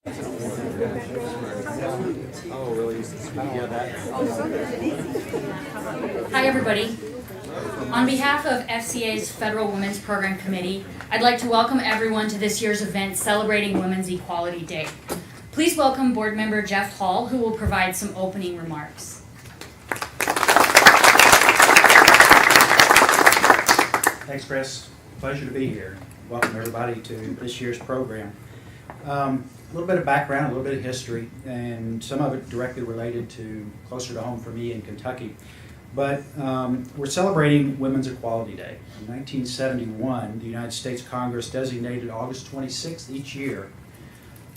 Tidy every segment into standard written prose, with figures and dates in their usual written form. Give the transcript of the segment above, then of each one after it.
Hi everybody. On behalf of FCA's Federal Women's Program Committee, I'd like to welcome everyone to this year's event celebrating Women's Equality Day. Please welcome Board Member Jeff Hall, who will provide some opening remarks. Thanks, Chris. Pleasure to be here. Welcome everybody to this year's program. A little bit of background, a little bit of history, and some of it directly related to closer to home for me in Kentucky. But we're celebrating Women's Equality Day. In 1971, the United States Congress designated August 26th each year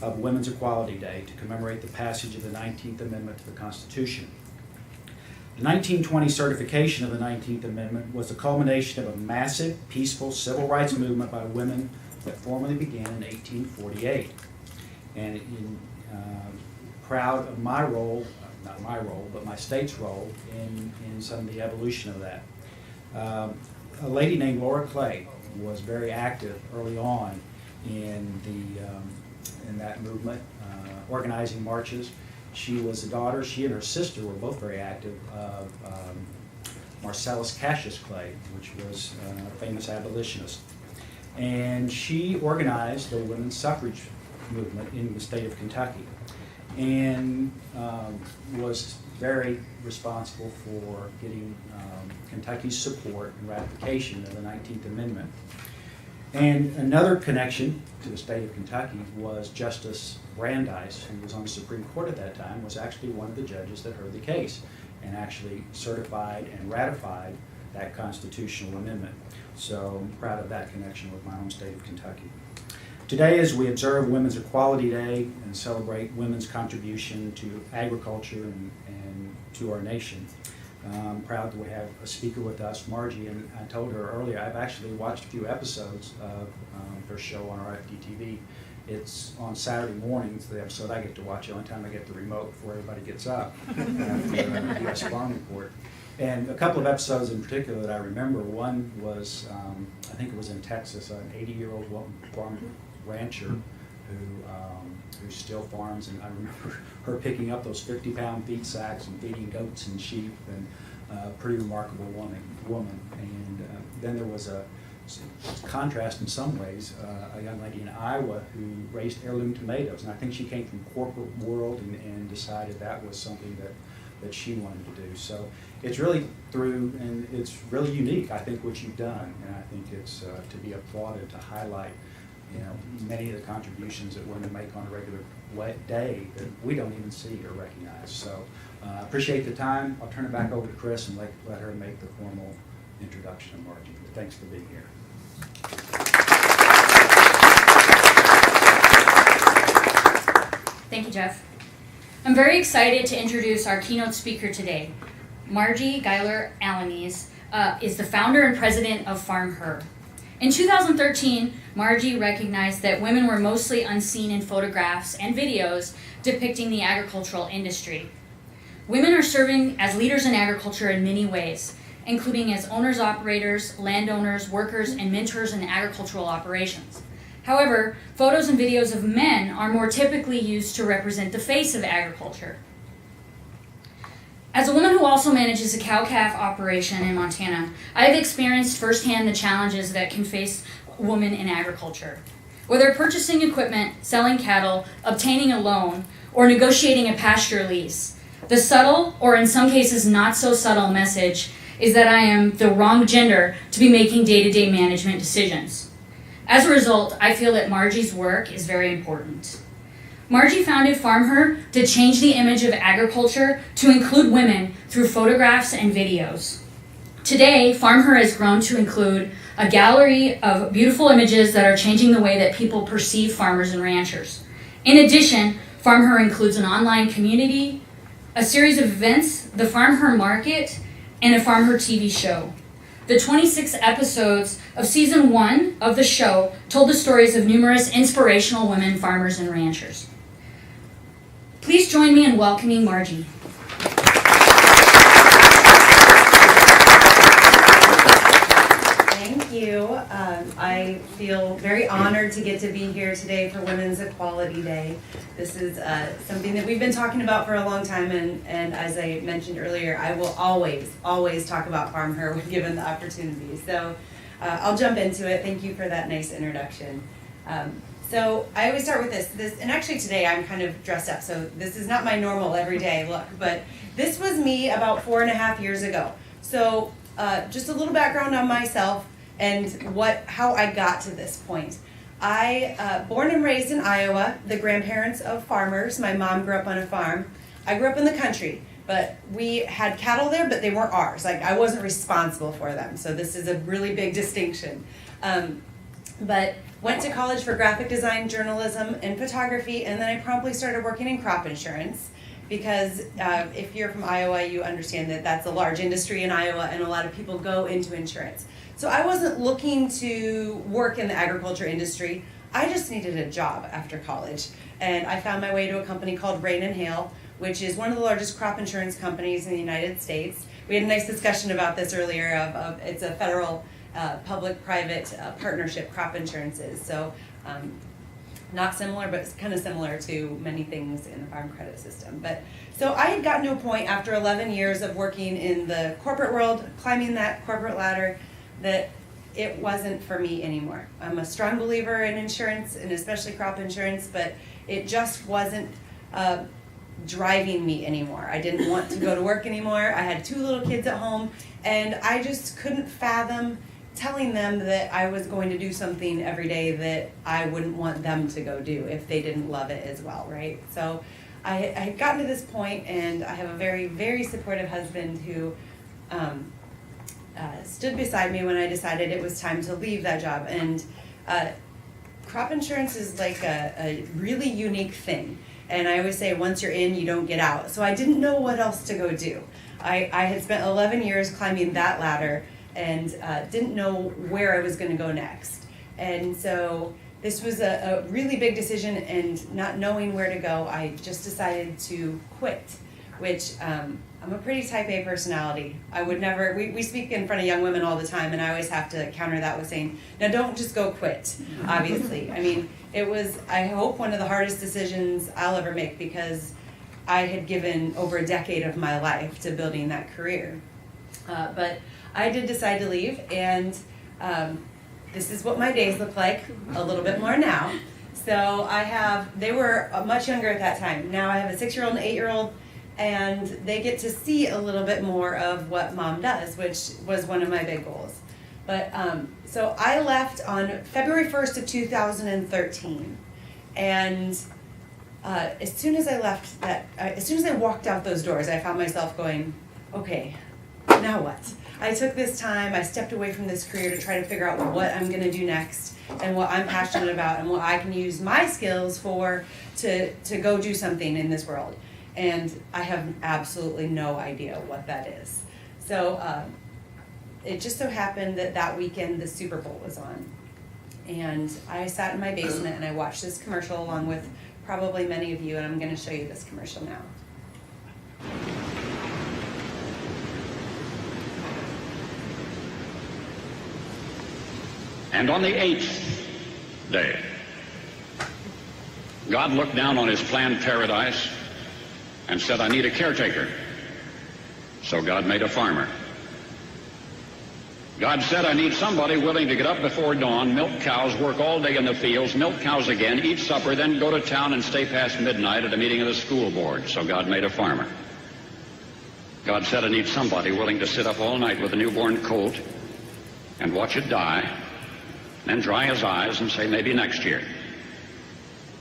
of Women's Equality Day to commemorate the passage of the 19th Amendment to the Constitution. The 1920 certification of the 19th Amendment was the culmination of a massive, peaceful civil rights movement by women that formally began in 1848. And proud of my role, not my role, but my state's role in some of the evolution of that. A lady named Laura Clay was very active early on in that movement, organizing marches. She was the daughter, she and her sister were both very active, of Marcellus Cassius Clay, which was a famous abolitionist. And she organized the women's suffrage movement in the state of Kentucky and was very responsible for getting Kentucky's support and ratification of the 19th Amendment. And another connection to the state of Kentucky was Justice Brandeis, who was on the Supreme Court at that time, was actually one of the judges that heard the case and actually certified and ratified that constitutional amendment. So I'm proud of that connection with my home state of Kentucky. Today, as we observe Women's Equality Day and celebrate women's contribution to agriculture and to our nation, I'm proud that we have a speaker with us, Marji, and I told her earlier, I've actually watched a few episodes of her show on our FDTV. It's on Saturday mornings, the episode I get to watch, the only time I get the remote before everybody gets up after the U.S. Farm Report. And a couple of episodes in particular that I remember, one was, I think it was in Texas, an 80-year-old farm rancher who still farms, and I remember her picking up those 50-pound feed sacks and feeding goats and sheep, and a pretty remarkable woman. And then there was a contrast in some ways, a young lady in Iowa who raised heirloom tomatoes, and I think she came from corporate world and decided that was something that she wanted to do. So it's really and it's really unique, I think, what you've done, and I think it's to be applauded, to highlight many of the contributions that women make on a regular day that we don't even see or recognize. So I appreciate the time. I'll turn it back over to Chris and let her make the formal introduction of Marji. Thanks for being here. Thank you, Jeff. I'm very excited to introduce our keynote speaker today. Marji Guyler-Alaniz is the founder and president of FarmHer. In 2013, Marji recognized that women were mostly unseen in photographs and videos depicting the agricultural industry. Women are serving as leaders in agriculture in many ways, including as owners, operators, landowners, workers, and mentors in agricultural operations. However, photos and videos of men are more typically used to represent the face of agriculture. As a woman who also manages a cow-calf operation in Montana, I have experienced firsthand the challenges that can face women in agriculture. Whether purchasing equipment, selling cattle, obtaining a loan, or negotiating a pasture lease, the subtle, or in some cases not so subtle message is that I am the wrong gender to be making day-to-day management decisions. As a result, I feel that Marji's work is very important. Marji founded FarmHer to change the image of agriculture to include women through photographs and videos. Today, FarmHer has grown to include a gallery of beautiful images that are changing the way that people perceive farmers and ranchers. In addition, FarmHer includes an online community, a series of events, the FarmHer Market, and a FarmHer TV show. The 26 episodes of Season 1 of the show told the stories of numerous inspirational women farmers and ranchers. Please join me in welcoming Marji. Thank you. you. I feel very honored to get to be here today for Women's Equality Day. This is something that we've been talking about for a long time, and as I mentioned earlier, I will always talk about FarmHer when given the opportunity. So I'll jump into it. Thank you for that nice introduction. So I always start with this, and actually today I'm kind of dressed up, so this is not my normal everyday look, but this was me about 4.5 years ago. So just a little background on myself and how I got to this point. I born and raised in Iowa, the grandparents of farmers. My mom grew up on a farm. I grew up in the country, but we had cattle there, but they weren't ours. Like, I wasn't responsible for them, so this is a really big distinction. But went to college for graphic design, journalism, and photography, and then I promptly started working in crop insurance because if you're from Iowa, you understand that that's a large industry in Iowa, and a lot of people go into insurance. So I wasn't looking to work in the agriculture industry. I just needed a job after college, and I found my way to a company called Rain and Hail, which is one of the largest crop insurance companies in the United States. We had a nice discussion about this earlier of it's a federal public-private partnership crop insurances. So not similar, but it's kind of similar to many things in the farm credit system. But so I had gotten to a point after 11 years of working in the corporate world, climbing that corporate ladder, that it wasn't for me anymore. I'm a strong believer in insurance, and especially crop insurance, but it just wasn't driving me anymore. I didn't want to go to work anymore. I had 2 little kids at home, and I just couldn't fathom telling them that I was going to do something every day that I wouldn't want them to go do if they didn't love it as well, right? So I had gotten to this point, and I have a very, very supportive husband who stood beside me when I decided it was time to leave that job. And crop insurance is like a really unique thing. And I always say, once you're in, you don't get out. So I didn't know what else to go do. I had spent 11 years climbing that ladder and didn't know where I was going to go next. And so this was a really big decision, and not knowing where to go, I just decided to quit, which I'm a pretty type A personality. I would never, we speak in front of young women all the time, and I always have to counter that with saying, now don't just go quit, obviously. I mean, it was, I hope, one of the hardest decisions I'll ever make, because I had given over a decade of my life to building that career. But I did decide to leave, and this is what my days look like, a little bit more now. So they were much younger at that time. Now I have a 6-year-old and 8-year-old, and they get to see a little bit more of what mom does, which was one of my big goals. But so I left on February 1st of 2013, and as soon as I left as soon as I walked out those doors, I found myself going, okay, now what? I took this time, I stepped away from this career to try to figure out what I'm gonna do next and what I'm passionate about and what I can use my skills for to go do something in this world. And I have absolutely no idea what that is. So it just so happened that weekend the Super Bowl was on. And I sat in my basement and I watched this commercial along with probably many of you, and I'm gonna show you this commercial now. And on the 8th day, God looked down on his planned paradise and said, I need a caretaker. So God made a farmer. God said, I need somebody willing to get up before dawn, milk cows, work all day in the fields, milk cows again, eat supper, then go to town and stay past midnight at a meeting of the school board. So God made a farmer. God said, I need somebody willing to sit up all night with a newborn colt and watch it die, then dry his eyes and say, maybe next year.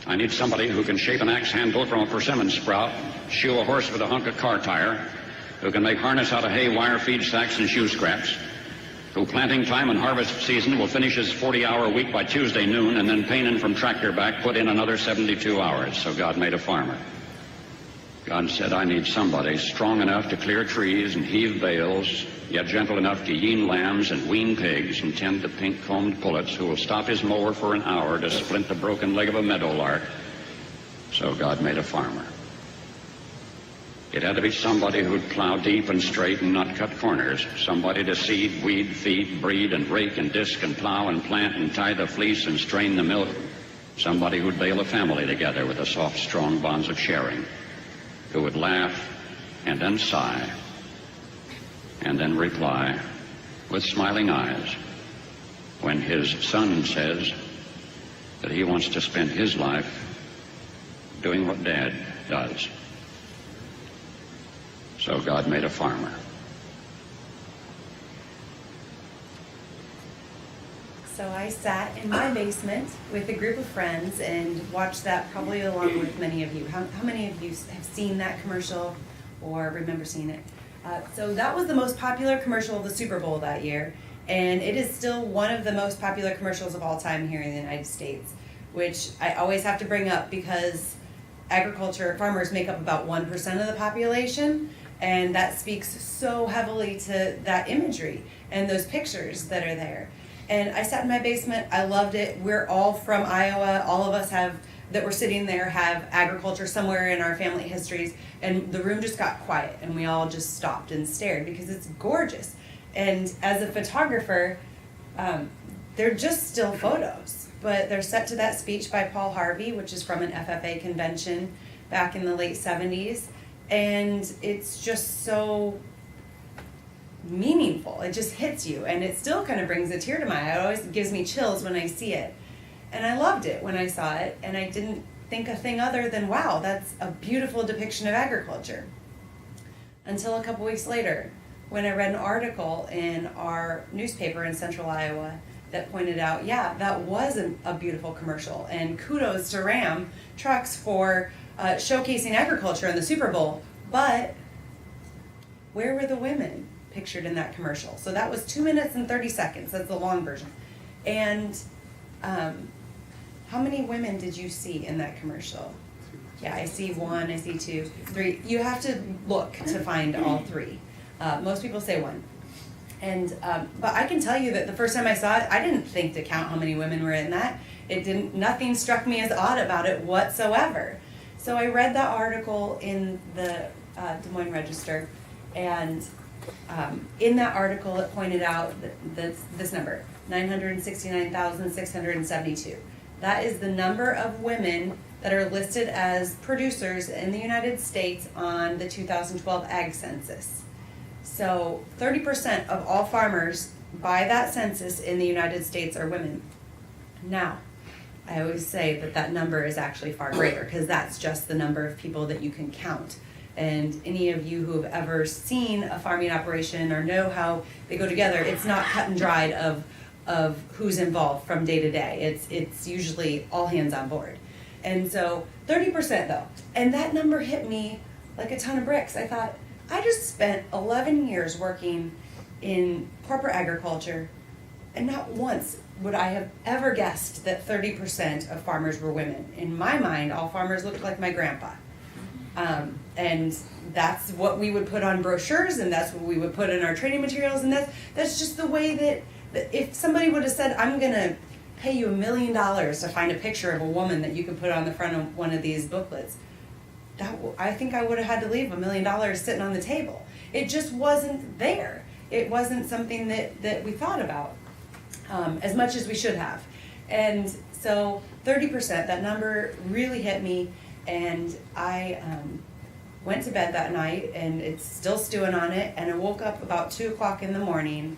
I need somebody who can shape an axe handle from a persimmon sprout, shoe a horse with a hunk of car tire, who can make harness out of hay, wire, feed sacks, and shoe scraps, who planting time and harvest season will finish his 40-hour week by Tuesday noon, and then pain in from tractor back, put in another 72 hours. So God made a farmer. God said, I need somebody strong enough to clear trees and heave bales, yet gentle enough to yean lambs and wean pigs and tend to pink-combed pullets, who will stop his mower for an hour to splint the broken leg of a meadowlark. So God made a farmer. It had to be somebody who'd plow deep and straight and not cut corners. Somebody to seed, weed, feed, breed, and rake and disc and plow and plant and tie the fleece and strain the milk. Somebody who'd bale a family together with the soft, strong bonds of sharing. Who would laugh and then sigh and then reply with smiling eyes when his son says that he wants to spend his life doing what Dad does. So God made a farmer. So I sat in my basement with a group of friends and watched that, probably along with many of you. How many of you have seen that commercial or remember seeing it? So that was the most popular commercial of the Super Bowl that year, and it is still one of the most popular commercials of all time here in the United States, which I always have to bring up because farmers make up about 1% of the population, and that speaks so heavily to that imagery and those pictures that are there. And I sat in my basement, I loved it. We're all from Iowa, all of us that were sitting there have agriculture somewhere in our family histories, and the room just got quiet and we all just stopped and stared because it's gorgeous. And as a photographer, they're just still photos, but they're set to that speech by Paul Harvey, which is from an FFA convention back in the late 70s. And it's just so meaningful. It just hits you, and it still kind of brings a tear to my eye. It always gives me chills when I see it. And I loved it when I saw it, and I didn't think a thing other than, wow, that's a beautiful depiction of agriculture. Until a couple weeks later, when I read an article in our newspaper in Central Iowa that pointed out, yeah, that was a beautiful commercial, and kudos to Ram Trucks for showcasing agriculture in the Super Bowl. But where were the women pictured in that commercial? So that was 2 minutes and 30 seconds. That's the long version. And how many women did you see in that commercial? Yeah, I see one, I see two, three. You have to look to find all three. Most people say one. And but I can tell you that the first time I saw it, I didn't think to count how many women were in that. Nothing struck me as odd about it whatsoever. So I read that article in the Des Moines Register, and in that article it pointed out this number, 969,672. That is the number of women that are listed as producers in the United States on the 2012 Ag Census. So 30% of all farmers by that census in the United States are women. Now, I always say that number is actually far greater because that's just the number of people that you can count. And any of you who have ever seen a farming operation or know how they go together, it's not cut and dried of who's involved from day to day. It's usually all hands on board. And so 30% though, and that number hit me like a ton of bricks. I thought, I just spent 11 years working in corporate agriculture, and not once would I have ever guessed that 30% of farmers were women. In my mind, all farmers looked like my grandpa. And that's what we would put on brochures, and that's what we would put in our training materials, and that's just the way that if somebody would have said, I'm gonna pay you $1 million to find a picture of a woman that you could put on the front of one of these booklets, I think I would have had to leave $1 million sitting on the table. It just wasn't there. It wasn't something that we thought about as much as we should have. And so 30%, that number really hit me, and I went to bed that night, and it's still stewing on it, and I woke up about 2 o'clock in the morning,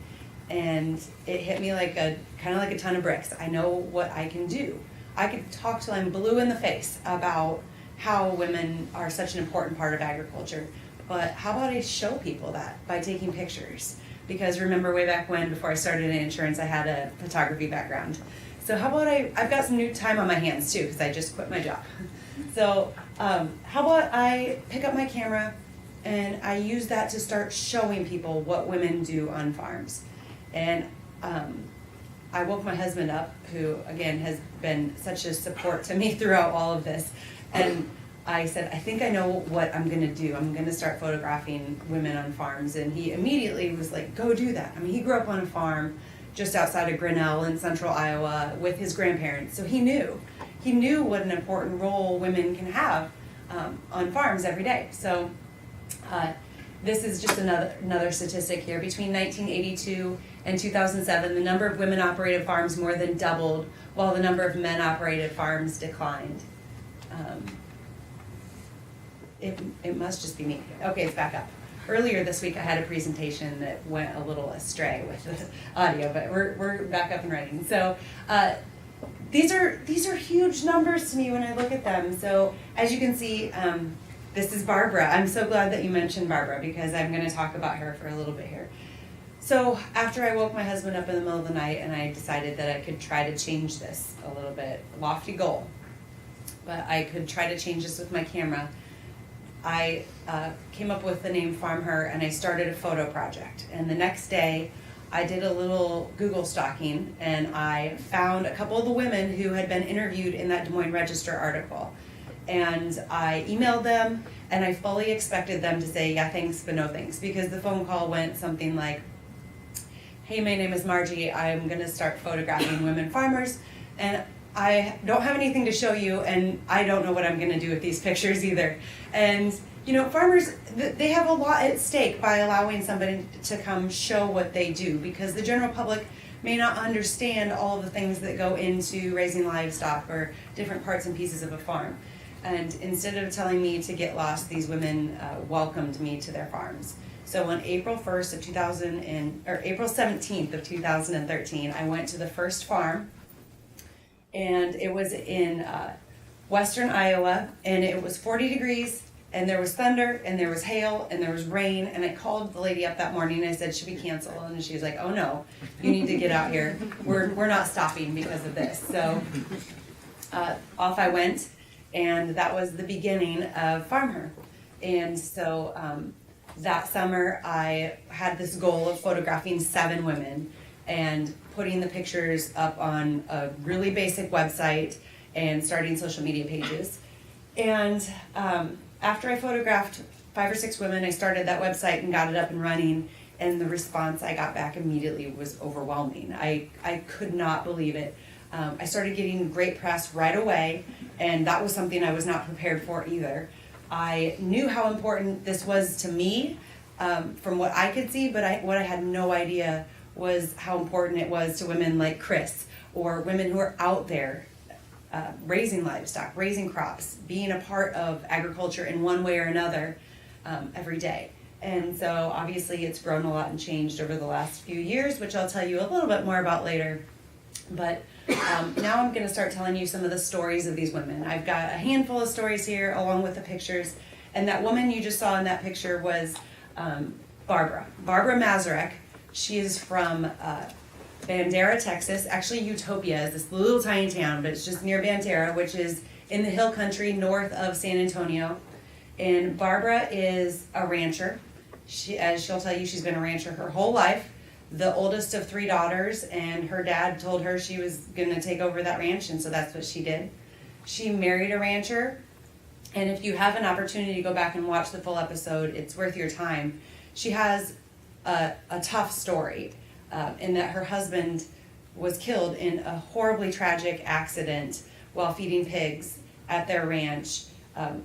and it hit me kind of like a ton of bricks. I know what I can do. I could talk till I'm blue in the face about how women are such an important part of agriculture, but how about I show people that by taking pictures? Because remember way back when, before I started in insurance, I had a photography background. So how about I've got some new time on my hands too, because I just quit my job. So how about I pick up my camera and I use that to start showing people what women do on farms. And I woke my husband up, who again has been such a support to me throughout all of this. And I said, I think I know what I'm gonna do. I'm gonna start photographing women on farms. And he immediately was like, go do that. I mean, he grew up on a farm just outside of Grinnell in central Iowa with his grandparents. So he knew what an important role women can have on farms every day. So This is just another statistic here. Between 1982 and 2007, the number of women-operated farms more than doubled, while the number of men-operated farms declined. It must just be me. Okay, it's back up. Earlier this week, I had a presentation that went a little astray with the audio, but we're back up and running. So these are huge numbers to me when I look at them. So as you can see, this is Barbara. I'm so glad that you mentioned Barbara because I'm going to talk about her for a little bit here. So after I woke my husband up in the middle of the night and I decided that I could try to change this a little bit, lofty goal, but I could try to change this with my camera, I came up with the name FarmHer and I started a photo project. And the next day I did a little Google stalking and I found a couple of the women who had been interviewed in that Des Moines Register article. And I emailed them and I fully expected them to say, yeah, thanks, but no thanks. Because the phone call went something like, hey, my name is Margie. I'm going to start photographing women farmers. And I don't have anything to show you, and I don't know what I'm going to do with these pictures either. And, you know, farmers, they have a lot at stake by allowing somebody to come show what they do, because the general public may not understand all of the things that go into raising livestock or different parts and pieces of a farm. And instead of telling me to get lost, these women welcomed me to their farms. So on April 1st of April 17th of 2013, I went to the first farm. And it was in western Iowa, and it was 40 degrees, and there was thunder, and there was hail, and there was rain, and I called the lady up that morning, and I said, should we cancel? And she was like, oh no, you need to get out here. We're not stopping because of this. So off I went, and that was the beginning of FarmHer. And so that summer, I had this goal of photographing 7 women, and putting the pictures up on a really basic website and starting social media pages. And after I photographed 5 or 6 women, I started that website and got it up and running, and the response I got back immediately was overwhelming. I could not believe it. I started getting great press right away, and that was something I was not prepared for either. I knew how important this was to me from what I could see, but what I had no idea was how important it was to women like Chris, or women who are out there raising livestock, raising crops, being a part of agriculture in one way or another every day. And so obviously it's grown a lot and changed over the last few years, which I'll tell you a little bit more about later. But now I'm going to start telling you some of the stories of these women. I've got a handful of stories here along with the pictures. And that woman you just saw in that picture was Barbara Mazurek. She is from Bandera, Texas. Actually, Utopia is this little tiny town, but it's just near Bandera, which is in the hill country north of San Antonio. And Barbara is a rancher. As she'll tell you, she's been a rancher her whole life. The oldest of 3 daughters, and her dad told her she was going to take over that ranch, and so that's what she did. She married a rancher, and if you have an opportunity to go back and watch the full episode, it's worth your time. She has a tough story in that her husband was killed in a horribly tragic accident while feeding pigs at their ranch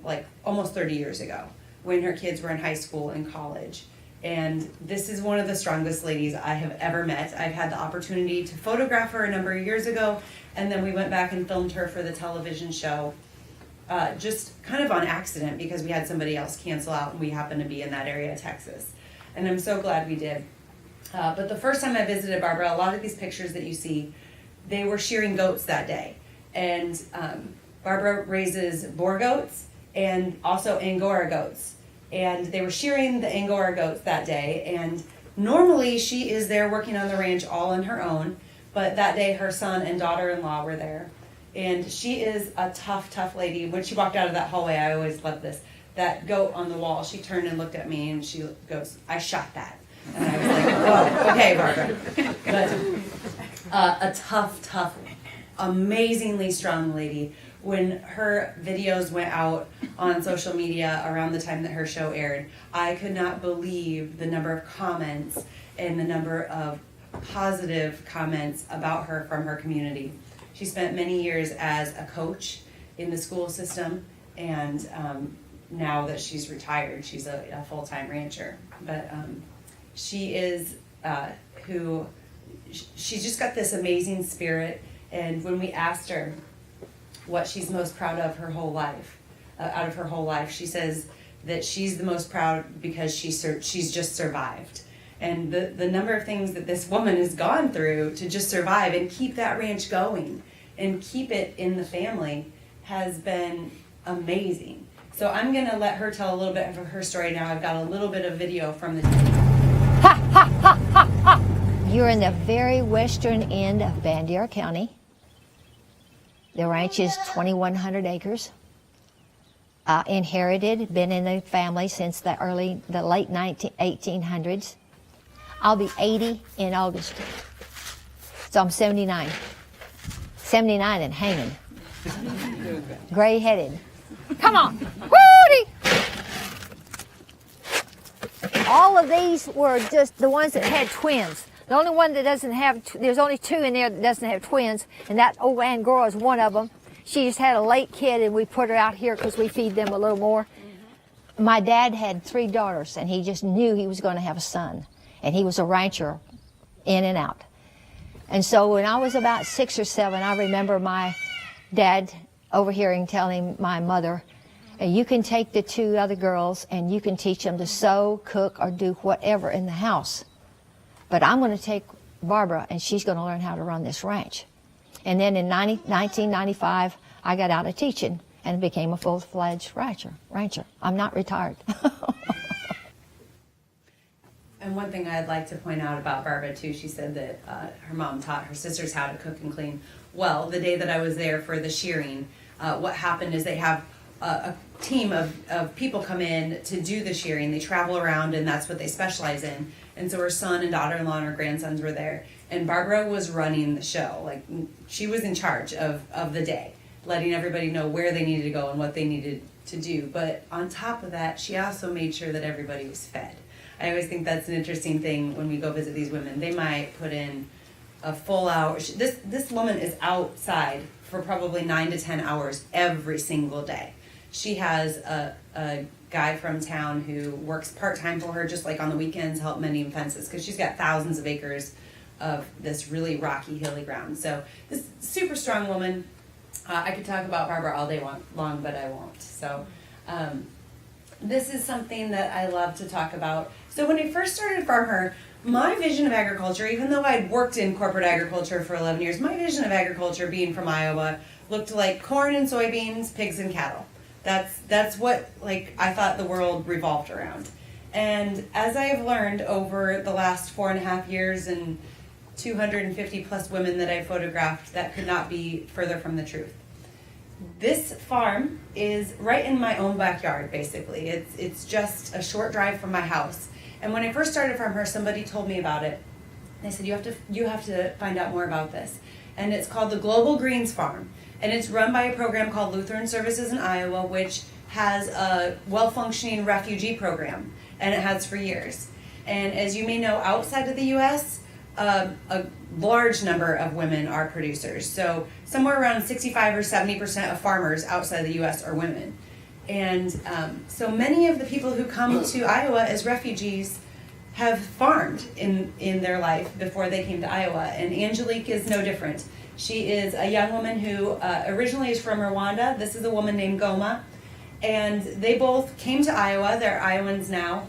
like almost 30 years ago when her kids were in high school and college. And this is one of the strongest ladies I have ever met. I've had the opportunity to photograph her a number of years ago, and then we went back and filmed her for the television show just kind of on accident because we had somebody else cancel out and we happened to be in that area of Texas. And I'm so glad we did. But the first time I visited Barbara, a lot of these pictures that you see, they were shearing goats that day. And Barbara raises boar goats and also Angora goats. And they were shearing the Angora goats that day. And normally she is there working on the ranch all on her own. But that day her son and daughter-in-law were there. And she is a tough, tough lady. When she walked out of that hallway, I always loved this. That goat on the wall, she turned and looked at me and she goes, I shot that. And I was like, oh, okay, Barbara. But a tough, tough, amazingly strong lady. When her videos went out on social media around the time that her show aired, I could not believe the number of comments and the number of positive comments about her from her community. She spent many years as a coach in the school system, and now that she's retired, she's a full-time rancher. But she is she's just got this amazing spirit. And when we asked her what she's most proud of her whole life, out of her whole life, she says that she's the most proud because she's just survived. And the number of things that this woman has gone through to just survive and keep that ranch going and keep it in the family has been amazing. So I'm gonna let her tell a little bit of her story now. I've got a little bit of video from the You're in the very western end of Bandera County. The ranch is 2,100 acres. Inherited, been in the family since the late 1800s. I'll be 80 in August. So I'm 79. 79 and hanging. Gray-headed. Come on. Woody! All of these were just the ones that had twins. The only one that doesn't have, there's only 2 in there that doesn't have twins, and that old Angora is one of them. She just had a late kid, and we put her out here because we feed them a little more. My dad had 3 daughters, and he just knew he was going to have a son. And he was a rancher in and out. And so when I was about 6 or 7, I remember my dad overhearing telling my mother, you can take the 2 other girls and you can teach them to sew, cook, or do whatever in the house. But I'm going to take Barbara, and she's going to learn how to run this ranch. And then in 1995, I got out of teaching and became a full-fledged rancher. I'm not retired. And one thing I'd like to point out about Barbara too, she said that her mom taught her sisters how to cook and clean. Well, the day that I was there for the shearing, what happened is they have a team of people come in to do the shearing. They travel around, and that's what they specialize in. And so her son and daughter-in-law and her grandsons were there. And Barbara was running the show. Like, she was in charge of the day, letting everybody know where they needed to go and what they needed to do. But on top of that, she also made sure that everybody was fed. I always think that's an interesting thing when we go visit these women. They might put in a full hour. This woman is outside for probably 9 to 10 hours every single day. She has a guy from town who works part-time for her, just like on the weekends, help mending fences, because she's got thousands of acres of this really rocky, hilly ground. So this super strong woman. I could talk about Barbara all day long, but I won't. So this is something that I love to talk about. So when I first started FarmHer, my vision of agriculture, even though I'd worked in corporate agriculture for 11 years, my vision of agriculture, being from Iowa, looked like corn and soybeans, pigs and cattle. That's what, like, I thought the world revolved around. And as I have learned over the last 4.5 years and 250 plus women that I photographed, that could not be further from the truth. This farm is right in my own backyard, basically. It's just a short drive from my house. And when I first started FarmHer, somebody told me about it. They said, you have to find out more about this. And it's called the Global Greens Farm. And it's run by a program called Lutheran Services in Iowa, which has a well-functioning refugee program, and it has for years. And as you may know, outside of the U.S., a large number of women are producers. So somewhere around 65 or 70% of farmers outside the U.S. are women. And so many of the people who come to Iowa as refugees have farmed in their life before they came to Iowa. And Angelique is no different. She is a young woman who originally is from Rwanda. This is a woman named Goma. And they both came to Iowa. They're Iowans now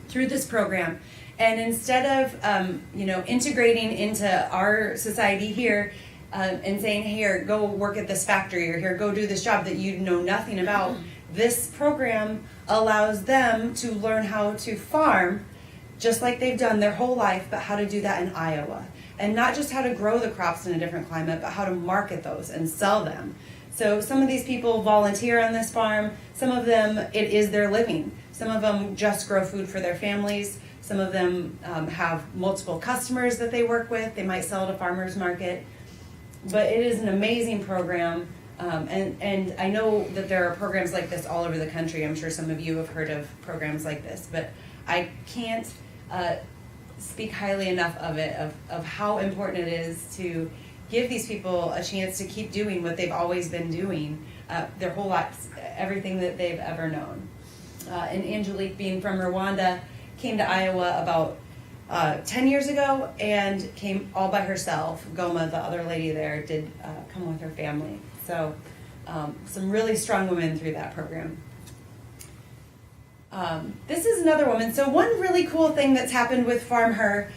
through this program. And instead of integrating into our society here and saying, here, go work at this factory, or here, go do this job that you know nothing about, this program allows them to learn how to farm just like they've done their whole life, but how to do that in Iowa. And not just how to grow the crops in a different climate, but how to market those and sell them. So some of these people volunteer on this farm. Some of them, it is their living. Some of them just grow food for their families. Some of them have multiple customers that they work with. They might sell at a farmer's market. But it is an amazing program. And I know that there are programs like this all over the country. I'm sure some of you have heard of programs like this. But I can't speak highly enough of it, of how important it is to give these people a chance to keep doing what they've always been doing their whole lives, everything that they've ever known. and Angelique, being from Rwanda, came to Iowa about 10 years ago and came all by herself. Goma, the other lady there, did come with her family. So some really strong women through that program. This is another woman. So one really cool thing that's happened with FarmHer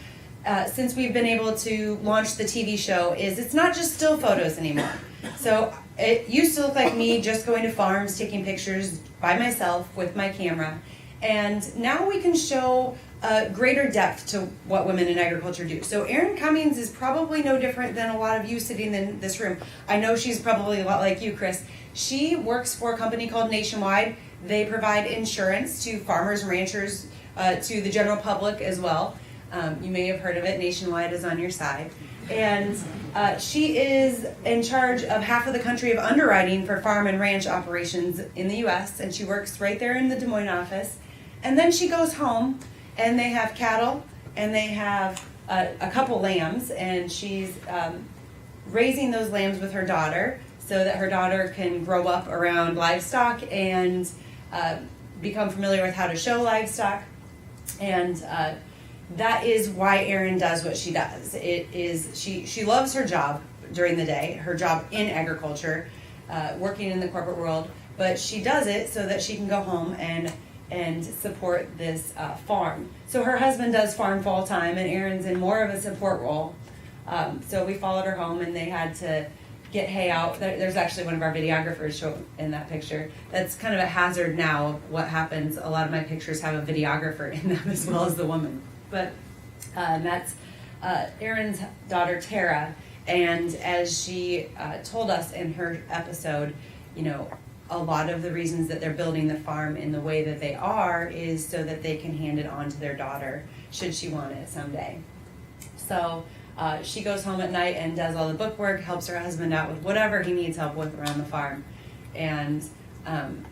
since we've been able to launch the TV show is it's not just still photos anymore. So it used to look like me just going to farms, taking pictures by myself with my camera. And now we can show greater depth to what women in agriculture do. So Erin Cummings is probably no different than a lot of you sitting in this room. I know she's probably a lot like you, Chris. She works for a company called Nationwide. They provide insurance to farmers and ranchers, to the general public as well. You may have heard of it. Nationwide is on your side. And she is in charge of half of the country of underwriting for farm and ranch operations in the U.S., and she works right there in the Des Moines office. And then she goes home, and they have cattle, and they have a couple lambs, and she's raising those lambs with her daughter so that her daughter can grow up around livestock and become familiar with how to show livestock. And that is why Erin does what she does. It is she loves her job during the day, her job in agriculture, working in the corporate world, but she does it so that she can go home and support this farm. So her husband does farm full time, and Erin's in more of a support role. So we followed her home, and they had to get hay out. There's actually one of our videographers shown in that picture. That's kind of a hazard now of what happens. A lot of my pictures have a videographer in them as well as the woman. But that's Erin's daughter, Tara. And as she told us in her episode, you know, a lot of the reasons that they're building the farm in the way that they are is so that they can hand it on to their daughter should she want it someday. So she goes home at night and does all the bookwork, helps her husband out with whatever he needs help with around the farm. And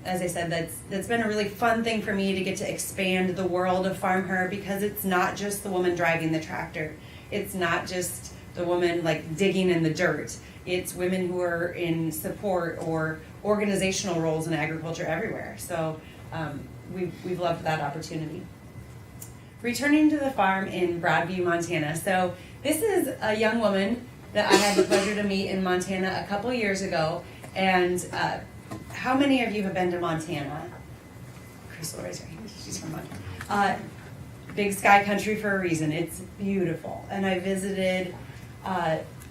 as I said, that's been a really fun thing for me to get to expand the world of FarmHer, because it's not just the woman driving the tractor. It's not just the woman like digging in the dirt. It's women who are in support or organizational roles in agriculture everywhere. So we've loved that opportunity. Returning to the farm in Broadview, Montana. So this is a young woman that I had the pleasure to meet in Montana a couple years ago. And how many of you have been to Montana? Crystal, raise her hand. She's from Montana. Big sky country for a reason. It's beautiful. And I visited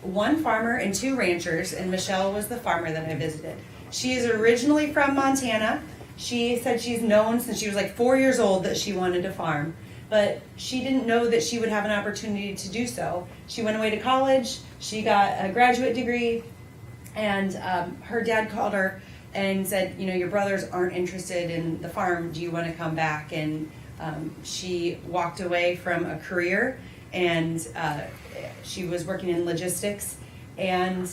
one farmer and two ranchers, and Michelle was the farmer that I visited. She is originally from Montana. She said she's known since she was like 4 years old that she wanted to farm, but she didn't know that she would have an opportunity to do so. She went away to college, she got a graduate degree, and her dad called her and said, you know, your brothers aren't interested in the farm, do you want to come back? And she walked away from a career, and she was working in logistics, and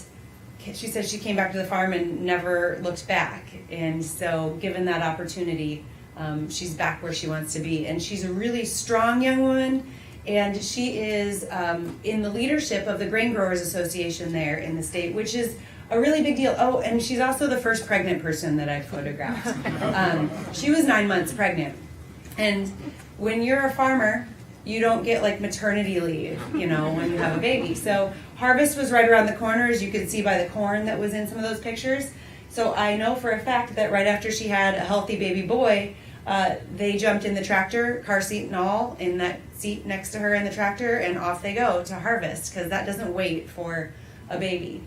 she said she came back to the farm and never looked back. And so given that opportunity, she's back where she wants to be. And she's a really strong young woman, and she is in the leadership of the Grain Growers Association there in the state, which is a really big deal. Oh, and she's also the first pregnant person that I photographed. She was 9 months pregnant. And when you're a farmer, you don't get like maternity leave, you know, when you have a baby. So harvest was right around the corner, as you could see by the corn that was in some of those pictures. So I know for a fact that right after she had a healthy baby boy, they jumped in the tractor, car seat and all, in that seat next to her in the tractor, and off they go to harvest, because that doesn't wait for a baby.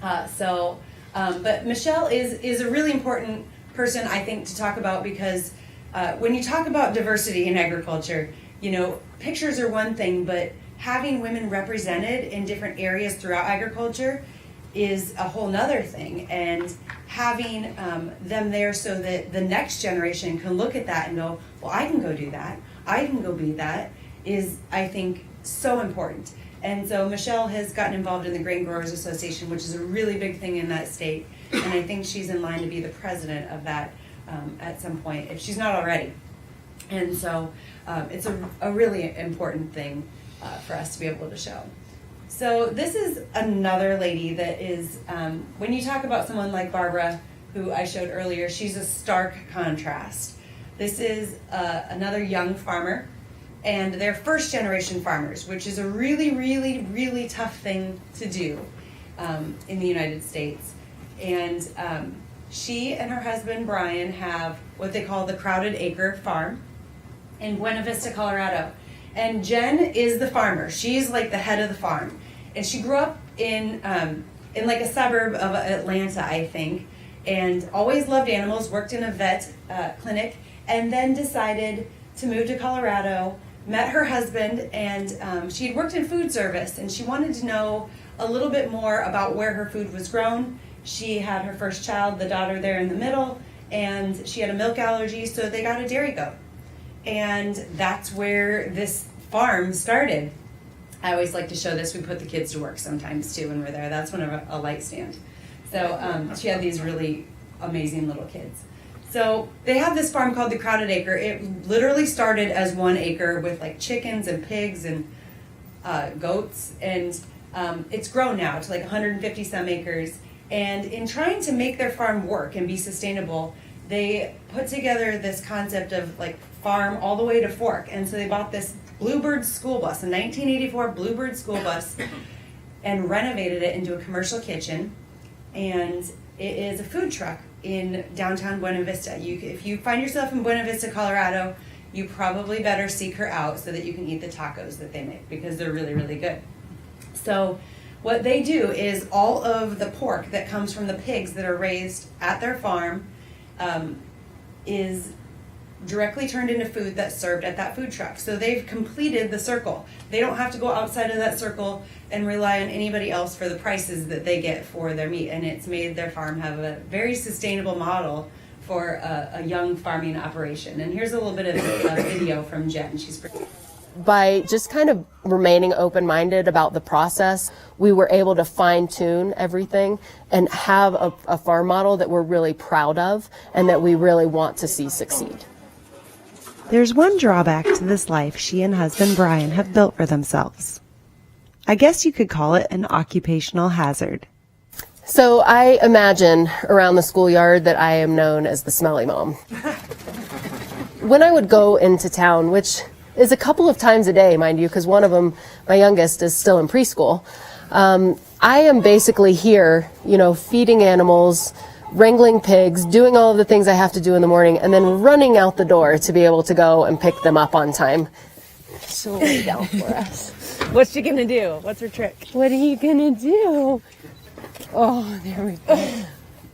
But Michelle is a really important person, I think, to talk about, because when you talk about diversity in agriculture, you know, pictures are one thing, but having women represented in different areas throughout agriculture is a whole nother thing. And having them there so that the next generation can look at that and go, well, I can go do that, I can go be that, is, I think, so important. And so Michelle has gotten involved in the Grain Growers Association, which is a really big thing in that state. And I think she's in line to be the president of that at some point, if she's not already. And so it's a really important thing for us to be able to show. So this is another lady that is, when you talk about someone like Barbara, who I showed earlier, she's a stark contrast. This is another young farmer, and they're first generation farmers, which is a really, really, really tough thing to do in the United States. And she and her husband Brian have what they call the Crowded Acre Farm in Buena Vista, Colorado. And Jen is the farmer. She's like the head of the farm. And she grew up in like a suburb of Atlanta, I think, and always loved animals, worked in a vet clinic, and then decided to move to Colorado, met her husband, and she had worked in food service, and she wanted to know a little bit more about where her food was grown. She had her first child, the daughter there in the middle, and she had a milk allergy, so they got a dairy goat. And that's where this farm started. I always like to show this. We put the kids to work sometimes too when we're there. That's one of a light stand. So she had these really amazing little kids. So they have this farm called the Crowded Acre. It literally started as 1 acre with like chickens and pigs and goats, and it's grown now to like 150 some acres. And in trying to make their farm work and be sustainable, they put together this concept of like farm all the way to fork. And so they bought this Bluebird school bus, a 1984 Bluebird school bus, and renovated it into a commercial kitchen. And it is a food truck in downtown Buena Vista. If you find yourself in Buena Vista, Colorado, you probably better seek her out so that you can eat the tacos that they make, because they're really, really good. So what they do is all of the pork that comes from the pigs that are raised at their farm is directly turned into food that's served at that food truck. So they've completed the circle. They don't have to go outside of that circle and rely on anybody else for the prices that they get for their meat. And it's made their farm have a very sustainable model for a young farming operation. And here's a little bit of a video from Jen. She's pretty. By just kind of remaining open-minded about the process, we were able to fine-tune everything and have a farm model that we're really proud of and that we really want to see succeed. There's one drawback to this life she and husband Brian have built for themselves. I guess you could call it an occupational hazard. So I imagine around the schoolyard that I am known as the smelly mom. When I would go into town, which is a couple of times a day, mind you, because one of them, my youngest, is still in preschool, I am basically here, feeding animals, wrangling pigs, doing all of the things I have to do in the morning, and then running out the door to be able to go and pick them up on time. She'll lay down for us. What's she gonna do? What's her trick? What are you gonna do? Oh, there we go.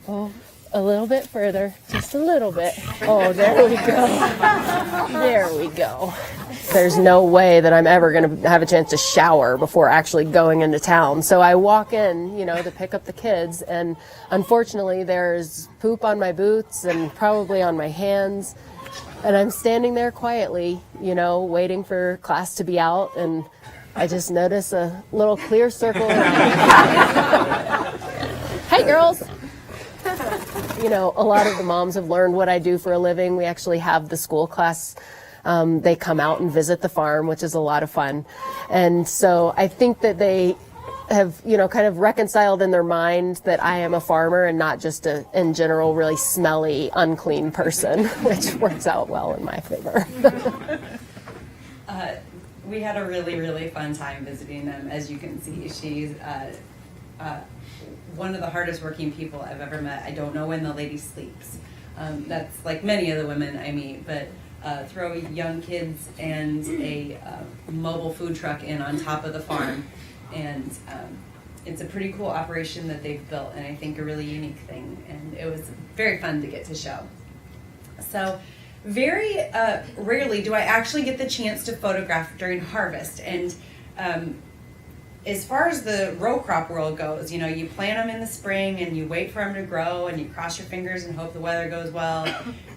Oh, a little bit further, just a little bit. Oh, there we go. There we go. There's no way that I'm ever going to have a chance to shower before actually going into town. So I walk in, to pick up the kids, and unfortunately there's poop on my boots and probably on my hands. And I'm standing there quietly, waiting for class to be out, and I just notice a little clear circle around. Hey, girls. A lot of the moms have learned what I do for a living. We actually have the school class. They come out and visit the farm, which is a lot of fun. And so I think that they have, kind of reconciled in their mind that I am a farmer and not just in general, really smelly, unclean person, which works out well in my favor. We had a really, really fun time visiting them. As you can see, she's one of the hardest working people I've ever met. I don't know when the lady sleeps. That's like many of the women I meet, but throw young kids and a mobile food truck in on top of the farm. And it's a pretty cool operation that they've built, and I think a really unique thing. And it was very fun to get to show. So very rarely do I actually get the chance to photograph during harvest. And as far as the row crop world goes, you plant them in the spring and you wait for them to grow and you cross your fingers and hope the weather goes well.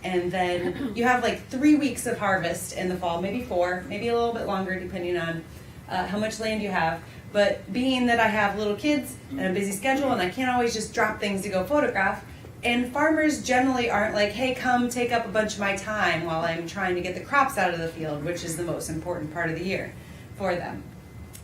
And then you have like 3 weeks of harvest in the fall, maybe 4, maybe a little bit longer depending on how much land you have. But being that I have little kids and a busy schedule and I can't always just drop things to go photograph, and farmers generally aren't like, hey, come take up a bunch of my time while I'm trying to get the crops out of the field, which is the most important part of the year for them.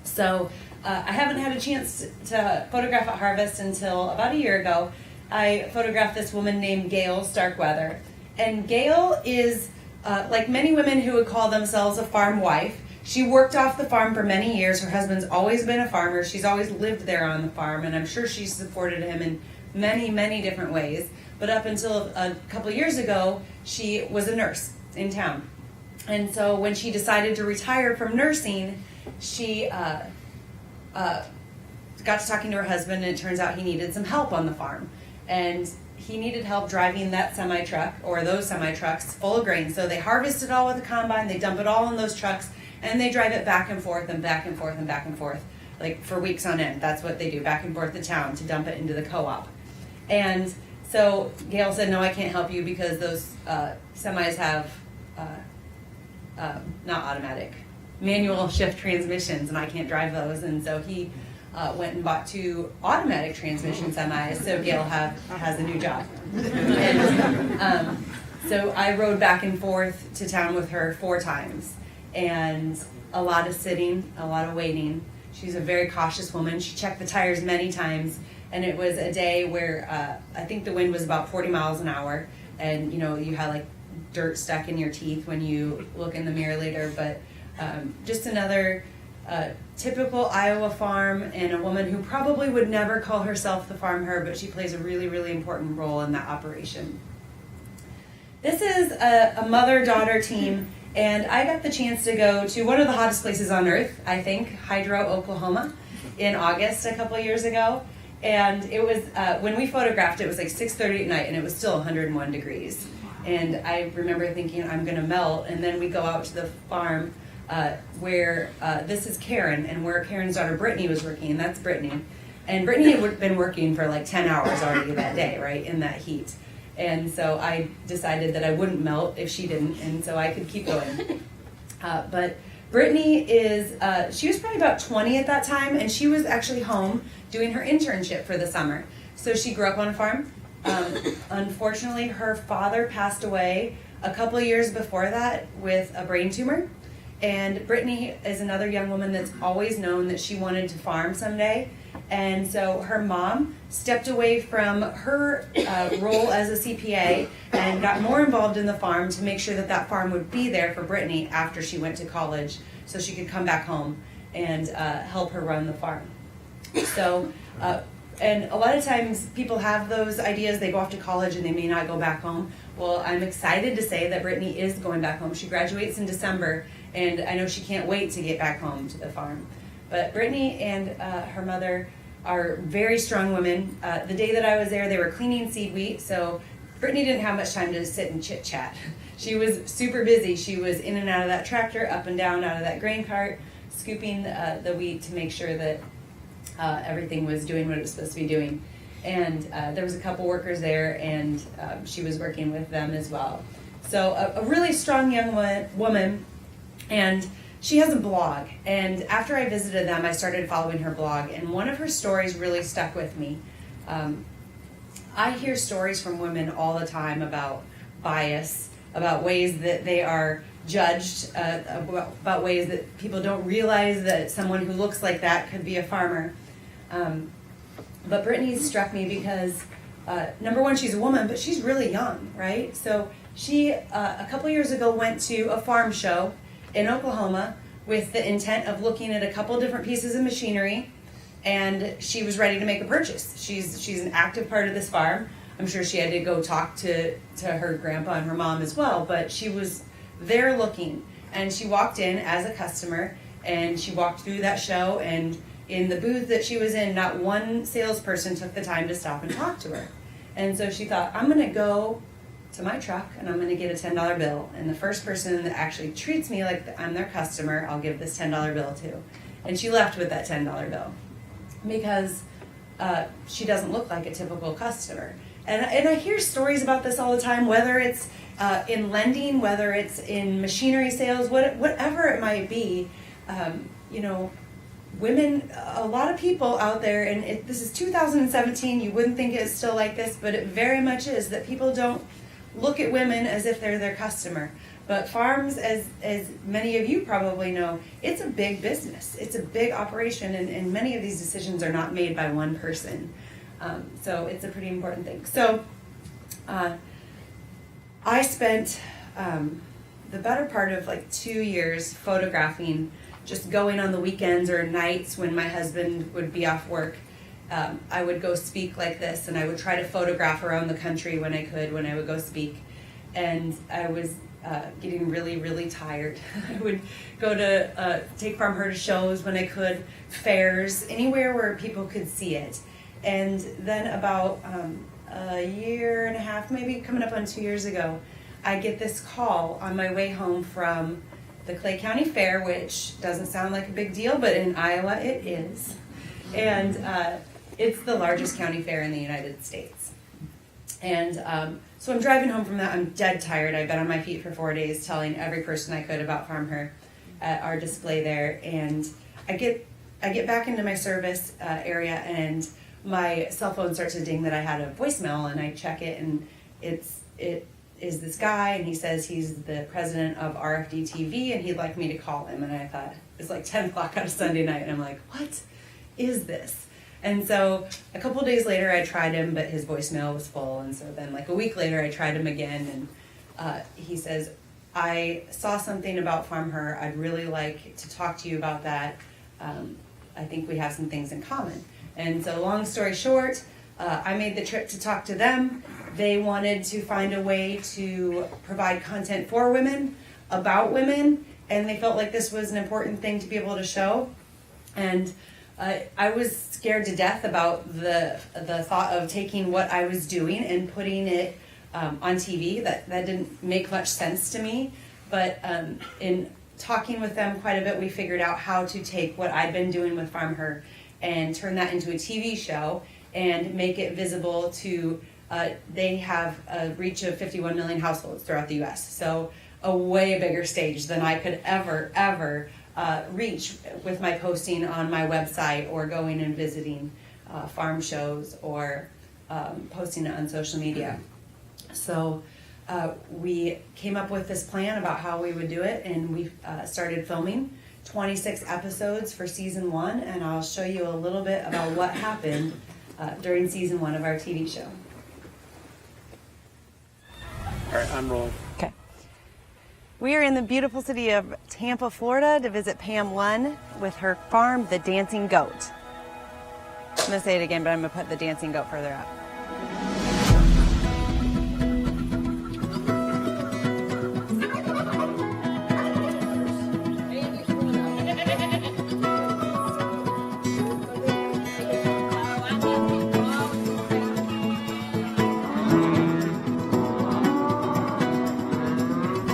So I haven't had a chance to photograph at harvest until about a year ago. I photographed this woman named Gail Starkweather. And Gail is like many women who would call themselves a farm wife, she worked off the farm for many years. Her husband's always been a farmer. She's always lived there on the farm, and I'm sure she's supported him in many, many different ways. But up until a couple of years ago, she was a nurse in town. And so when she decided to retire from nursing, she got to talking to her husband, and it turns out he needed some help on the farm. And he needed help driving that semi-truck, or those semi-trucks, full of grain. So they harvest it all with a combine, they dump it all in those trucks, and they drive it back and forth and back and forth and back and forth, like for weeks on end. That's what they do, back and forth to town to dump it into the co-op. And so Gail said, no, I can't help you because those semis have not automatic, manual shift transmissions, and I can't drive those. And so he went and bought 2 automatic transmission semis, so Gail has a new job. And so I rode back and forth to town with her 4 times, and a lot of sitting, a lot of waiting. She's a very cautious woman. She checked the tires many times, and it was a day where I think the wind was about 40 miles an hour, and you had like dirt stuck in your teeth when you look in the mirror later. But just another typical Iowa farm, and a woman who probably would never call herself the FarmHer, but she plays a really, really important role in that operation. This is a mother-daughter team, and I got the chance to go to one of the hottest places on earth, I think, Hydro, Oklahoma, in August a couple of years ago. And it was, when we photographed, it was like 6:30 at night, and it was still 101 degrees. And I remember thinking, I'm gonna melt. And then we go out to the farm where this is Karen, and where Karen's daughter Brittany was working, and that's Brittany. And Brittany had been working for like 10 hours already that day, right, in that heat. And so I decided that I wouldn't melt if she didn't, and so I could keep going. But Brittany she was probably about 20 at that time, and she was actually home doing her internship for the summer. So she grew up on a farm. Unfortunately, her father passed away a couple of years before that with a brain tumor. And Brittany is another young woman that's always known that she wanted to farm someday. And so her mom stepped away from her role as a CPA and got more involved in the farm to make sure that that farm would be there for Brittany after she went to college, so she could come back home and help her run the farm. So, and a lot of times people have those ideas, they go off to college and they may not go back home. Well, I'm excited to say that Brittany is going back home. She graduates in December, and I know she can't wait to get back home to the farm. But Brittany and her mother are very strong women. The day that I was there, they were cleaning seed wheat, so Brittany didn't have much time to sit and chit chat. She was super busy. She was in and out of that tractor, up and down out of that grain cart, scooping the wheat to make sure that everything was doing what it was supposed to be doing. And there was a couple workers there, and she was working with them as well. So a really strong young woman, and she has a blog. And after I visited them, I started following her blog, and one of her stories really stuck with me. I hear stories from women all the time about bias, about ways that they are judged, about ways that people don't realize that someone who looks like that could be a farmer. But Brittany struck me because, number one, she's a woman, but she's really young, right? So she, a couple years ago, went to a farm show in Oklahoma with the intent of looking at a couple different pieces of machinery, and she was ready to make a purchase. She's an active part of this farm. I'm sure she had to go talk to her grandpa and her mom as well, but she was there looking, and she walked in as a customer, and she walked through that show, and in the booth that she was in, not one salesperson took the time to stop and talk to her. And so she thought, I'm gonna go to my truck and I'm gonna get a $10 bill, and the first person that actually treats me like I'm their customer, I'll give this $10 bill to. And she left with that $10 bill because she doesn't look like a typical customer. And I hear stories about this all the time, whether it's in lending, whether it's in machinery sales, whatever it might be. Women, a lot of people out there, and this is 2017, you wouldn't think it's still like this, but it very much is, that people don't look at women as if they're their customer. But farms, as many of you probably know, it's a big business. It's a big operation, and many of these decisions are not made by one person. So it's a pretty important thing. So I spent the better part of like 2 years photographing, just going on the weekends or nights when my husband would be off work. I would go speak like this, and I would try to photograph around the country when I could, when I would go speak. And I was getting really, really tired. I would go to take FarmHer to shows when I could, fairs, anywhere where people could see it. And then about a year and a half, maybe coming up on 2 years ago, I get this call on my way home from the Clay County Fair, which doesn't sound like a big deal, but in Iowa it is. And it's the largest county fair in the United States. And so I'm driving home from that. I'm dead tired. I've been on my feet for 4 days telling every person I could about FarmHer at our display there. And I get back into my service area, and my cell phone starts to ding that I had a voicemail, and I check it, and it is this guy, and he says he's the president of RFD TV, and he'd like me to call him. And I thought, it's like 10 o'clock on a Sunday night, and I'm like, what is this? And so a couple days later I tried him, but his voicemail was full. And so then like a week later I tried him again, and he says, I saw something about FarmHer. I'd really like to talk to you about that. I think we have some things in common. And so long story short, I made the trip to talk to them. They wanted to find a way to provide content for women, about women, and they felt like this was an important thing to be able to show. And I was scared to death about the thought of taking what I was doing and putting it on TV. That didn't make much sense to me. But in talking with them quite a bit, we figured out how to take what I'd been doing with FarmHer and turn that into a TV show and make it visible to, they have a reach of 51 million households throughout the US. So a way bigger stage than I could ever reach with my posting on my website or going and visiting farm shows or posting it on social media. So we came up with this plan about how we would do it, and we started filming 26 episodes for season 1, and I'll show you a little bit about what happened during season 1 of our TV show. All right, I'm rolling. Okay. We are in the beautiful city of Tampa, Florida to visit Pam Lunn with her farm, The Dancing Goat. I'm going to say it again, but I'm going to put The Dancing Goat further up.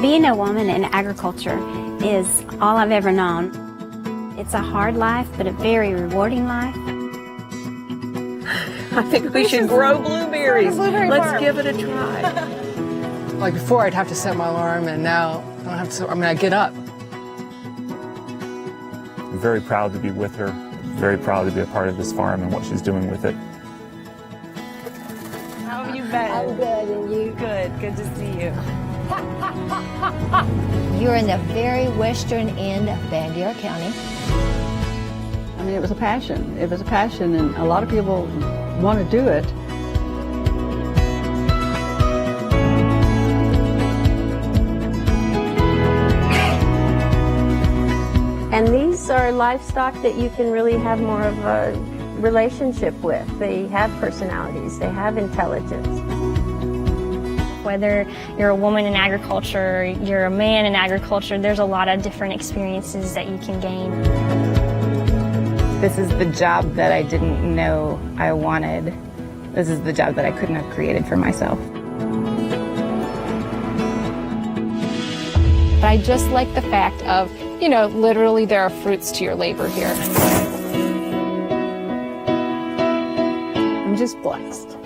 Being a woman in agriculture is all I've ever known. It's a hard life, but a very rewarding life. I think we should grow blueberries. Let's farm. give it a try. Like before, I'd have to set my alarm, and now I don't have to. I get up. I'm very proud to be with her, very proud to be a part of this farm and what she's doing with it. How have you been? I'm good, and you? Good to see you. You're in the very western end of Bandera County. I mean, it was a passion. It was a passion, and a lot of people want to do it. And these are livestock that you can really have more of a relationship with. They have personalities, they have intelligence. Whether you're a woman in agriculture, you're a man in agriculture, there's a lot of different experiences that you can gain. This is the job that I didn't know I wanted. This is the job that I couldn't have created for myself. But I just like the fact of, literally there are fruits to your labor here. I'm just blessed.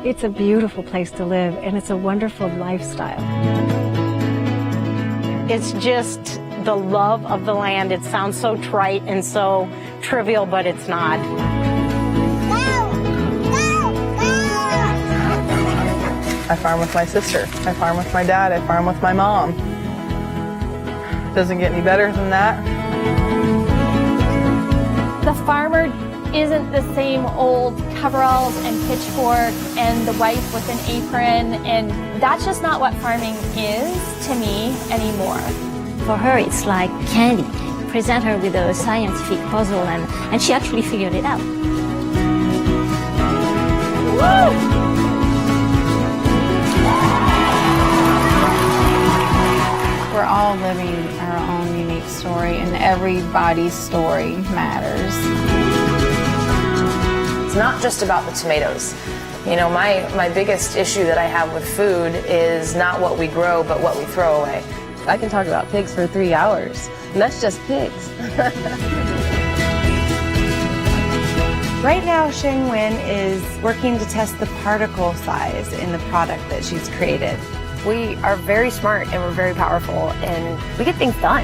It's a beautiful place to live, and it's a wonderful lifestyle. It's just the love of the land. It sounds so trite and so trivial, but it's not. I farm with my sister. I farm with my dad. I farm with my mom. Doesn't get any better than that. The farmer isn't the same old coveralls and pitchfork and the wife with an apron, and that's just not what farming is to me anymore. For her, it's like candy. Present her with a scientific puzzle, and she actually figured it out. Woo! We're all living our own unique story, and everybody's story matters. It's not just about the tomatoes. You know, my biggest issue that I have with food is not what we grow, but what we throw away. I can talk about pigs for 3 hours, and that's just pigs. Right now, Sheng Wen is working to test the particle size in the product that she's created. We are very smart and we're very powerful and we get things done.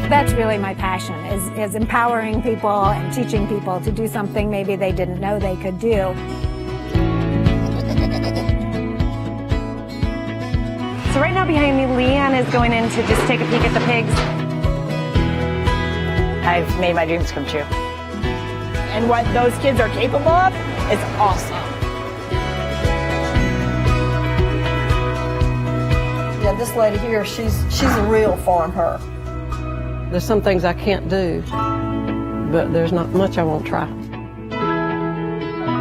That's really my passion, is empowering people and teaching people to do something maybe they didn't know they could do. So right now behind me, Leanne is going in to just take a peek at the pigs. I've made my dreams come true. And what those kids are capable of is awesome. Yeah, this lady here, she's a real FarmHer. There's some things I can't do, but there's not much I won't try.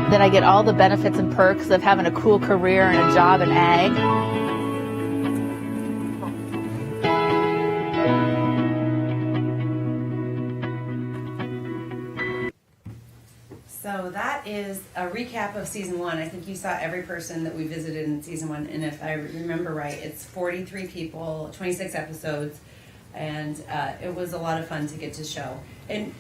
Then I get all the benefits and perks of having a cool career and a job in ag. So that is a recap of season 1. I think you saw every person that we visited in season 1, and if I remember right, it's 43 people, 26 episodes, and it was a lot of fun to get to show. And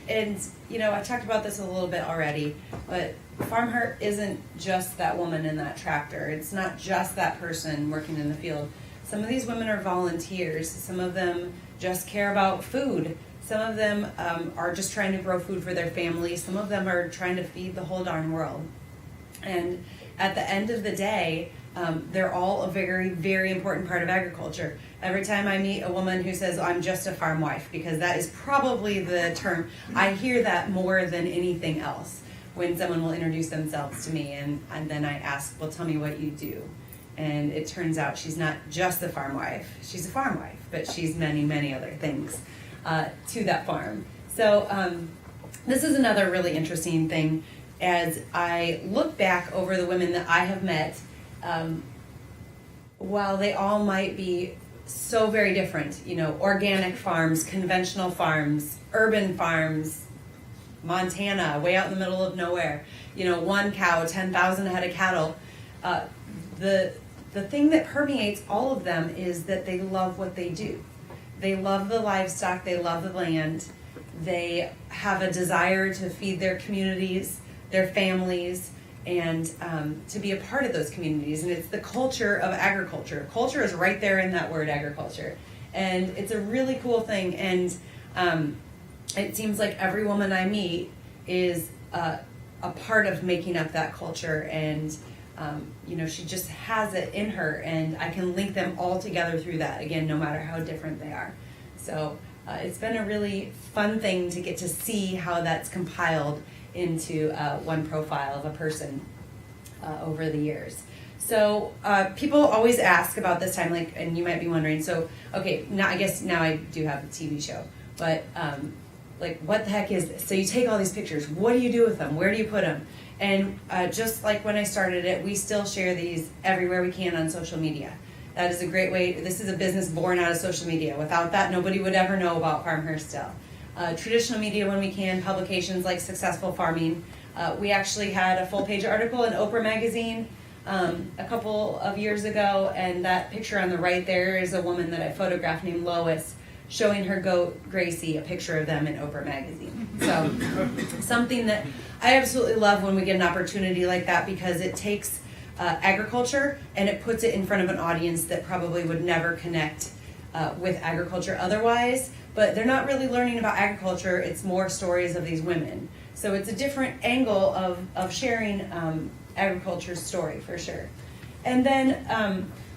you know, I talked about this a little bit already, but FarmHer isn't just that woman in that tractor. It's not just that person working in the field. Some of these women are volunteers. Some of them just care about food. Some of them are just trying to grow food for their family. Some of them are trying to feed the whole darn world. And at the end of the day, they're all a very, very important part of agriculture. Every time I meet a woman who says, I'm just a farm wife, because that is probably the term, I hear that more than anything else when someone will introduce themselves to me, and then I ask, well, tell me what you do. And it turns out she's not just a farm wife. She's a farm wife, but she's many, many other things to that farm. So this is another really interesting thing. As I look back over the women that I have met, while they all might be so very different, you know, organic farms, conventional farms, urban farms, Montana, way out in the middle of nowhere, you know, 1 cow, 10,000 head of cattle, the thing that permeates all of them is that they love what they do. They love the livestock, they love the land, they have a desire to feed their communities, their families, and to be a part of those communities. And it's the culture of agriculture. Culture is right there in that word, agriculture. And it's a really cool thing. And it seems like every woman I meet is a part of making up that culture. And you know, she just has it in her, and I can link them all together through that, again, no matter how different they are. So it's been a really fun thing to get to see how that's compiled into one profile of a person over the years. So people always ask about this time, like, and you might be wondering, so, okay, now I guess now I do have a TV show, but like, what the heck is this? So you take all these pictures, what do you do with them? Where do you put them? And just like when I started it, we still share these everywhere we can on social media. That is a great way. This is a business born out of social media. Without that, nobody would ever know about FarmHer still. Traditional media when we can, publications like Successful Farming. We actually had a full-page article in Oprah magazine a couple of years ago, and that picture on the right there is a woman that I photographed named Lois, showing her goat Gracie, a picture of them in Oprah magazine. So something that I absolutely love when we get an opportunity like that, because it takes agriculture and it puts it in front of an audience that probably would never connect with agriculture otherwise, but they're not really learning about agriculture, it's more stories of these women. So it's a different angle of sharing agriculture's story, for sure. And then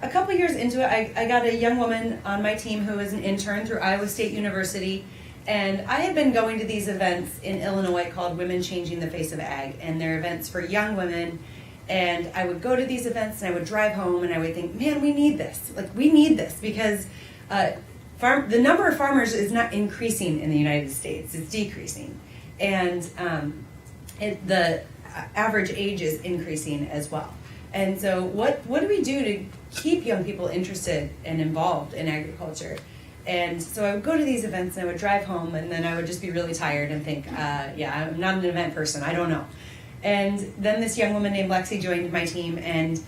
a couple years into it, I got a young woman on my team who is an intern through Iowa State University, And I had been going to these events in Illinois called Women Changing the Face of Ag, and they're events for young women. And I would go to these events and I would drive home and I would think, man, we need this. Like, we need this because the number of farmers is not increasing in the United States, it's decreasing. And the average age is increasing as well. And so what do we do to keep young people interested and involved in agriculture? And so I would go to these events and I would drive home and then I would just be really tired and think, yeah, I'm not an event person, I don't know. And then this young woman named Lexi joined my team, and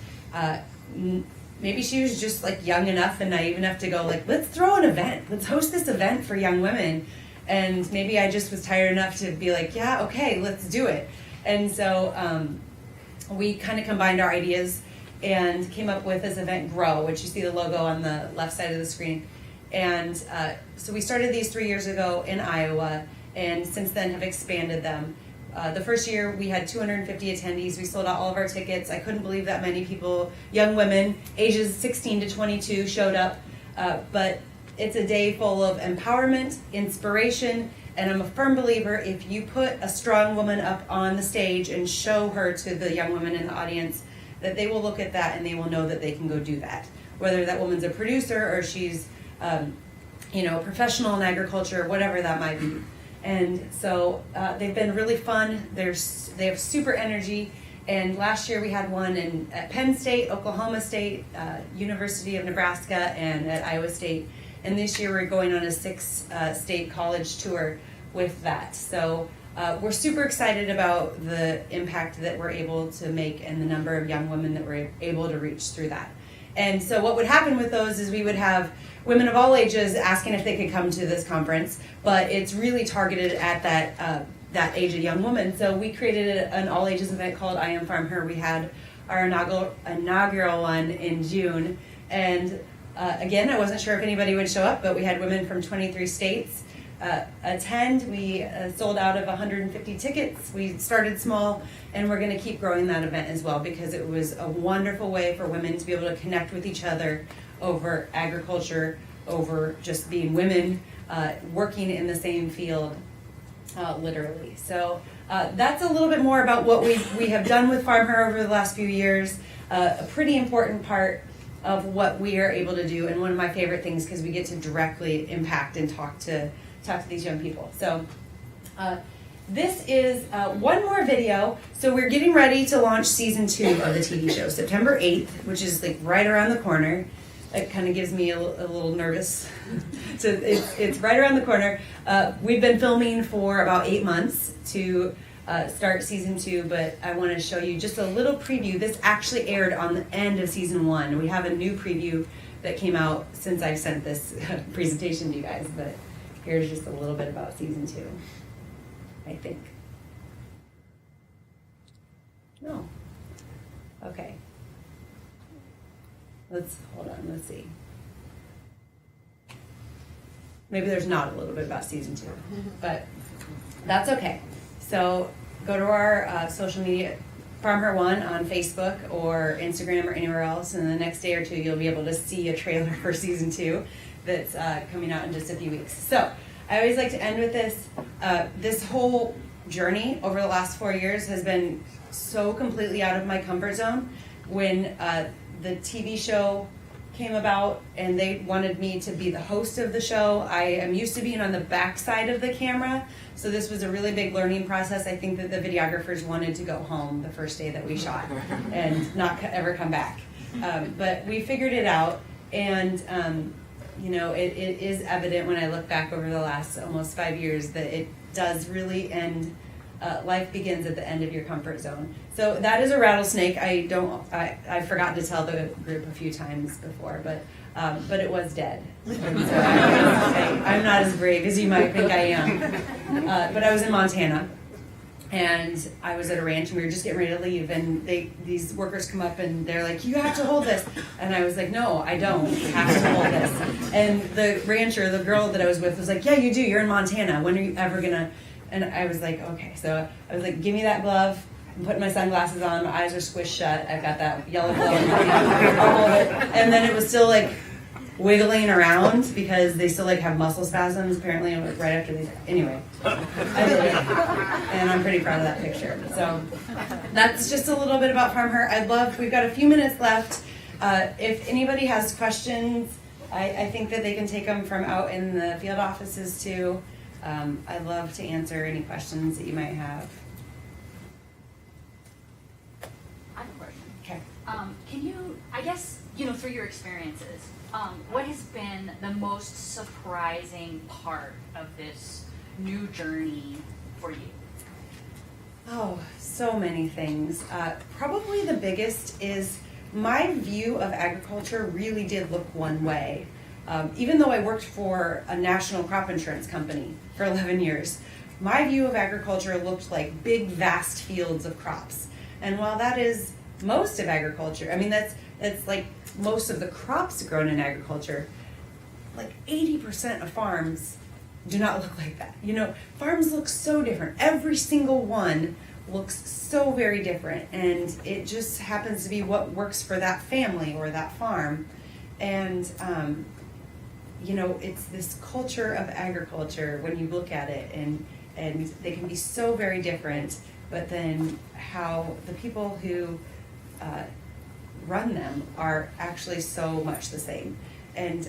maybe she was just like young enough and naive enough to go like, let's throw an event, let's host this event for young women. And maybe I just was tired enough to be like, yeah, okay, let's do it. And so we kind of combined our ideas and came up with this event, Grow, which you see the logo on the left side of the screen. And so we started these 3 years ago in Iowa, and since then have expanded them. The first year we had 250 attendees. We sold out all of our tickets. I couldn't believe that many people, young women, ages 16 to 22, showed up. But it's a day full of empowerment, inspiration, and I'm a firm believer if you put a strong woman up on the stage and show her to the young women in the audience, that they will look at that and they will know that they can go do that. Whether that woman's a producer or she's a professional in agriculture, whatever that might be. And so they've been really fun. They have super energy. And last year we had one at Penn State, Oklahoma State, University of Nebraska, and at Iowa State. And this year we're going on a 6-state college tour with that. So we're super excited about the impact that we're able to make and the number of young women that we're able to reach through that. And so what would happen with those is we would have women of all ages asking if they could come to this conference, but it's really targeted at that age of young woman. So we created an all ages event called I Am FarmHer. We had our inaugural one in June, and again, I wasn't sure if anybody would show up, but we had women from 23 states attend. We sold out of 150 tickets. We started small, and we're going to keep growing that event as well because it was a wonderful way for women to be able to connect with each other over agriculture, over just being women, working in the same field, literally. So that's a little bit more about what we have done with FarmHer over the last few years. A pretty important part of what we are able to do, and one of my favorite things because we get to directly impact and talk to these young people. So this is one more video. So we're getting ready to launch season 2 of the TV show, September 8th, which is like right around the corner. It kind of gives me a little nervous. So it's right around the corner. We've been filming for about 8 months to start season 2, but I want to show you just a little preview. This actually aired on the end of season 1. We have a new preview that came out since I sent this presentation to you guys, but here's just a little bit about season 2, I think. No. Okay. Hold on, let's see. Maybe there's not a little bit about season 2, but that's okay. So go to our social media, FarmHer1 on Facebook or Instagram or anywhere else, and the next day or two you'll be able to see a trailer for season 2 that's coming out in just a few weeks. So I always like to end with this. This whole journey over the last 4 years has been so completely out of my comfort zone. When the TV show came about and they wanted me to be the host of the show, I am used to being on the back side of the camera, so this was a really big learning process. I think that the videographers wanted to go home the first day that we shot and not ever come back. But we figured it out, and it is evident when I look back over the last almost 5 years that it does really end. Life begins at the end of your comfort zone. So that is a rattlesnake. I've forgotten to tell the group a few times before, but it was dead. So I'm not as brave as you might think I am. But I was in Montana, and I was at a ranch, and we were just getting ready to leave, and these workers come up, and they're like, you have to hold this. And I was like, no, I don't have to hold this. And the rancher, the girl that I was with, was like, yeah, you do. You're in Montana. When are you ever going to... And I was like, okay. So I was like, give me that glove. I'm putting my sunglasses on. My eyes are squished shut. I've got that yellow glove. I'll hold it. And then it was still like wiggling around because they still like have muscle spasms apparently right after they, anyway, I did it. And I'm pretty proud of that picture. So that's just a little bit about FarmHer. We've got a few minutes left. If anybody has questions, I think that they can take them from out in the field offices too. I'd love to answer any questions that you might have. I have a question. Okay. Can you, I guess, through your experiences, what has been the most surprising part of this new journey for you? Oh, so many things. Probably the biggest is my view of agriculture really did look one way. Even though I worked for a national crop insurance company for 11 years, my view of agriculture looked like big, vast fields of crops. And while that is most of agriculture, I mean, that's like most of the crops grown in agriculture, like 80% of farms do not look like that. Farms look so different. Every single one looks so very different, and it just happens to be what works for that family or that farm. And it's this culture of agriculture when you look at it, and they can be so very different, but then how the people who run them are actually so much the same. And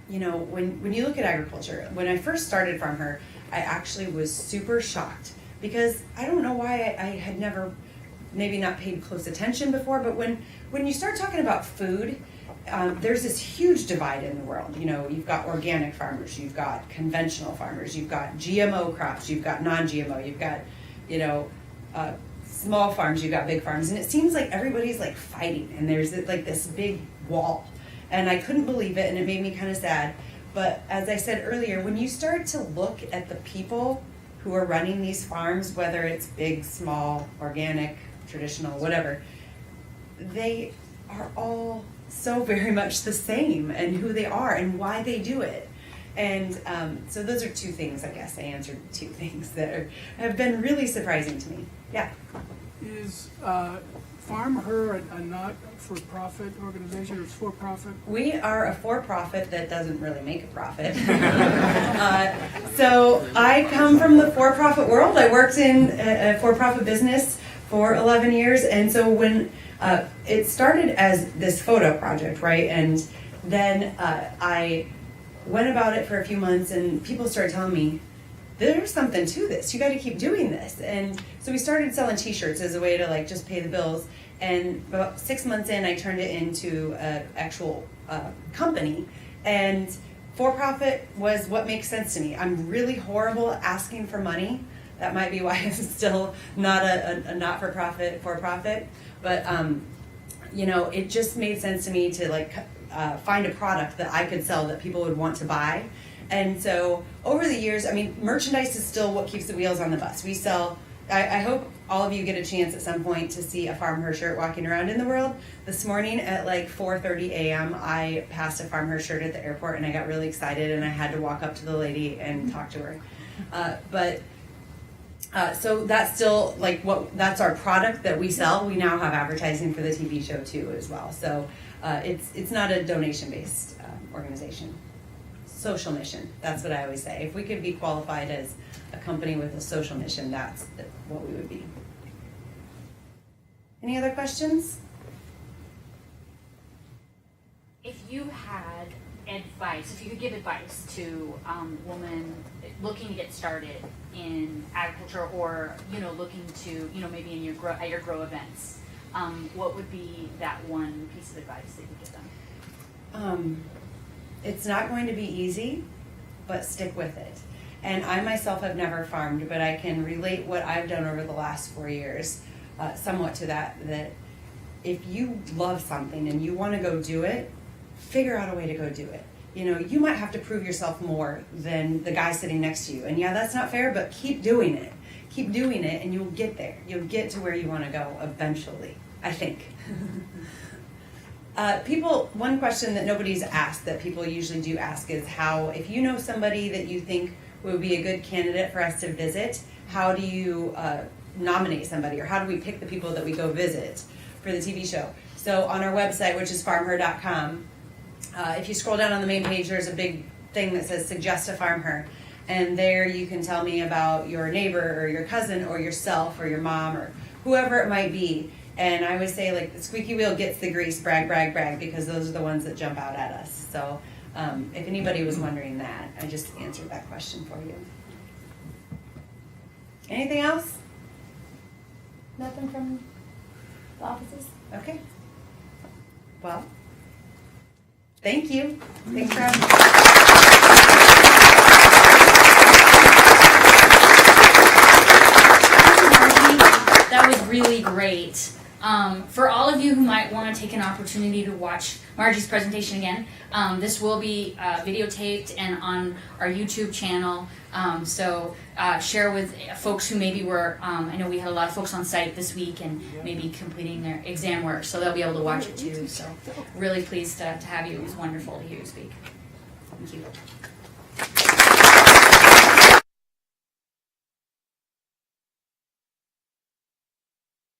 when you look at agriculture, when I first started FarmHer, I actually was super shocked because I don't know why I had never maybe not paid close attention before, but when you start talking about food, there's this huge divide in the world. You've got organic farmers, you've got conventional farmers, you've got GMO crops, you've got non-GMO, you've got, small farms, you've got big farms, and it seems like everybody's like fighting, and there's like this big wall. And I couldn't believe it, and it made me kind of sad. But as I said earlier, when you start to look at the people who are running these farms, whether it's big, small, organic, traditional, whatever, they are all so very much the same, and who they are and why they do it. And so those are two things, I guess. I answered two things that have been really surprising to me. Yeah. Is FarmHer a not-for-profit organization, or it's for-profit? We are a for-profit that doesn't really make a profit. So I come from the for-profit world. I worked in a for-profit business for 11 years, and so when it started as this photo project, right? And then I went about it for a few months, and people started telling me, there's something to this. You got to keep doing this. And so we started selling T-shirts as a way to just pay the bills. And about 6 months in, I turned it into an actual company. And for-profit was what makes sense to me. I'm really horrible at asking for money. That might be why it's still not a not-for-profit, for-profit. But it just made sense to me to find a product that I could sell that people would want to buy. And so over the years, merchandise is still what keeps the wheels on the bus. We sell, I hope all of you get a chance at some point to see a FarmHer shirt walking around in the world. This morning at 4:30 a.m., I passed a FarmHer shirt at the airport, and I got really excited, and I had to walk up to the lady and talk to her. So that's still that's our product that we sell. We now have advertising for the TV show too as well. So it's not a donation-based organization. Social mission, that's what I always say. If we could be qualified as a company with a social mission, that's what we would be. Any other questions? If you had advice, if you could give advice to women looking to get started in agriculture, or looking to maybe in your at your grow events, what would be that one piece of advice that you would give them? It's not going to be easy, but stick with it. And I myself have never farmed, but I can relate what I've done over the last 4 years somewhat to that if you love something and you want to go do it, figure out a way to go do it. You might have to prove yourself more than the guy sitting next to you. And yeah, that's not fair, but keep doing it. Keep doing it, and you'll get there. You'll get to where you want to go eventually, I think. One question that nobody's asked that people usually do ask is if you know somebody that you think would be a good candidate for us to visit, how do you nominate somebody, or how do we pick the people that we go visit for the TV show? So on our website, which is FarmHer.com, If you scroll down on the main page, there's a big thing that says suggest a FarmHer. And there you can tell me about your neighbor or your cousin or yourself or your mom or whoever it might be. And I always say, like, the squeaky wheel gets the grease, brag, brag, brag, because those are the ones that jump out at us. So if anybody was wondering that, I just answered that question for you. Anything else? Nothing from the offices? Okay. Well, thank you. Thanks for having me. That was really great. For all of you who might want to take an opportunity to watch Marji's presentation again, this will be videotaped and on our YouTube channel. So share with folks who maybe were, I know we had a lot of folks on site this week and maybe completing their exam work, so they'll be able to watch it too. So really pleased to have you. It was wonderful to hear you speak. Thank you.